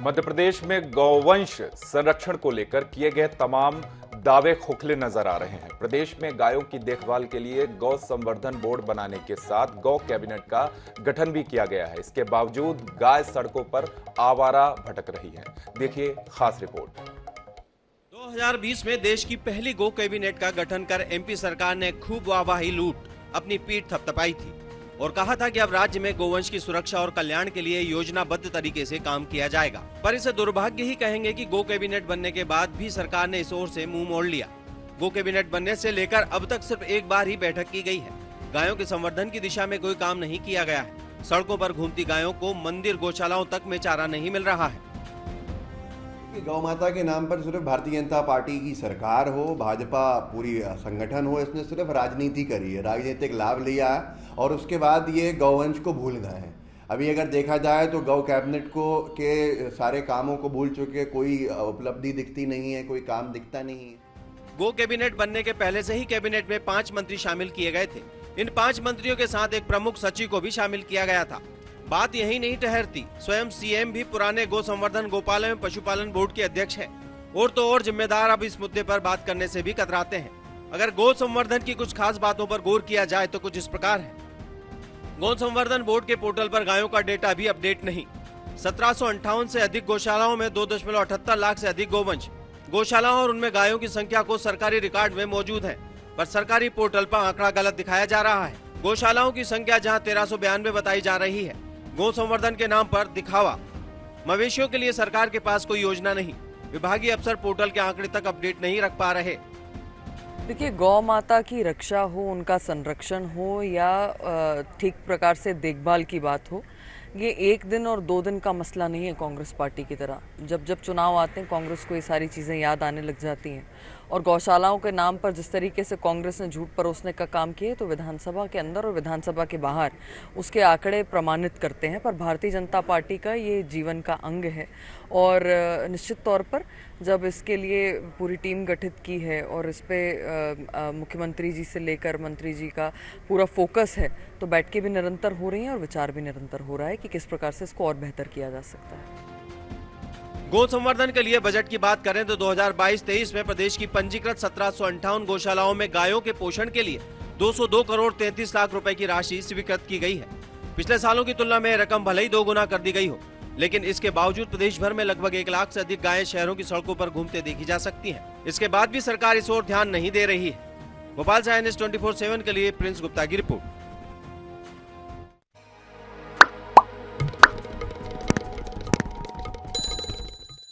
मध्य प्रदेश में गौवंश संरक्षण को लेकर किए गए तमाम दावे खोखले नजर आ रहे हैं। प्रदेश में गायों की देखभाल के लिए गौ संवर्धन बोर्ड बनाने के साथ गौ कैबिनेट का गठन भी किया गया है। इसके बावजूद गाय सड़कों पर आवारा भटक रही है। देखिए खास रिपोर्ट। 2020 में देश की पहली गौ कैबिनेट का गठन कर एमपी सरकार ने खूब वाहवाही लूट अपनी पीठ थपथपाई थी और कहा था कि अब राज्य में गोवंश की सुरक्षा और कल्याण के लिए योजनाबद्ध तरीके से काम किया जाएगा। पर इसे दुर्भाग्य ही कहेंगे कि गो कैबिनेट बनने के बाद भी सरकार ने इस ओर से मुंह मोड़ लिया। गो कैबिनेट बनने से लेकर अब तक सिर्फ एक बार ही बैठक की गई है। गायों के संवर्धन की दिशा में कोई काम नहीं किया गया है। सड़कों पर घूमती गायों को मंदिर गौशालाओं तक में चारा नहीं मिल रहा है। गौ माता के नाम पर सिर्फ भारतीय जनता पार्टी की सरकार हो, भाजपा पूरी संगठन हो, इसने सिर्फ राजनीति करी है, राजनीतिक लाभ लिया है और उसके बाद ये गौवंश को भूल गए हैं। अभी अगर देखा जाए तो गौ कैबिनेट को के सारे कामों को भूल चुके, कोई उपलब्धि दिखती नहीं है, कोई काम दिखता नहीं है। गो कैबिनेट बनने के पहले से ही कैबिनेट में 5 मंत्री शामिल किए गए थे। इन 5 मंत्रियों के साथ एक प्रमुख सचिव को भी शामिल किया गया था। बात यही नहीं ठहरती, स्वयं सीएम भी पुराने गौ संवर्धन गोपालन एवं पशुपालन बोर्ड के अध्यक्ष हैं। और तो और जिम्मेदार अब इस मुद्दे पर बात करने से भी कतराते हैं। अगर गौ संवर्धन की कुछ खास बातों पर गौर किया जाए तो कुछ इस प्रकार है। गौ संवर्धन बोर्ड के पोर्टल पर गायों का डेटा भी अपडेट नहीं। 1758 से अधिक गौशालाओं में 2.78 लाख से अधिक गोवंश गौशालाओं और उनमें गायों की संख्या को सरकारी रिकॉर्ड में मौजूद है, पर सरकारी पोर्टल पर आंकड़ा गलत दिखाया जा रहा है। गौशालाओं की संख्या जहां 1392 बताई जा रही है। गौ संवर्धन के नाम पर दिखावा। मवेशियों के लिए सरकार के पास कोई योजना नहीं। विभागीय अफसर पोर्टल के आंकड़े तक अपडेट नहीं रख पा रहे। देखिए, गौ माता की रक्षा हो, उनका संरक्षण हो या ठीक प्रकार से देखभाल की बात हो, ये 1 दिन और 2 दिन का मसला नहीं है। कांग्रेस पार्टी की तरह जब जब चुनाव आते हैं कांग्रेस को ये सारी चीज़ें याद आने लग जाती हैं। और गौशालाओं के नाम पर जिस तरीके से कांग्रेस ने झूठ परोसने का काम किया तो विधानसभा के अंदर और विधानसभा के बाहर उसके आंकड़े प्रमाणित करते हैं। पर भारतीय जनता पार्टी का ये जीवन का अंग है और निश्चित तौर पर जब इसके लिए पूरी टीम गठित की है और इस पर मुख्यमंत्री जी से लेकर मंत्री जी का पूरा फोकस है, तो बैठकें भी निरंतर हो रही हैं और विचार भी निरंतर हो रहा है कि किस प्रकार से इसको और बेहतर किया जा सकता है। गौ संवर्धन के लिए बजट की बात करें तो 2022-23 में प्रदेश की पंजीकृत 1758 गौशालाओं में गायों के पोषण के लिए 202 करोड़ 33 लाख रुपए की राशि स्वीकृत की गई है। पिछले सालों की तुलना में रकम भले ही 2 गुना कर दी गई हो, लेकिन इसके बावजूद प्रदेश भर में लगभग 1 लाख से अधिक गायें शहरों की सड़कों पर घूमते देखी जा सकती हैं। इसके बाद भी सरकार इस ओर ध्यान नहीं दे रही है। भोपाल से INS 24/7 के लिए प्रिंस गुप्ता की रिपोर्ट।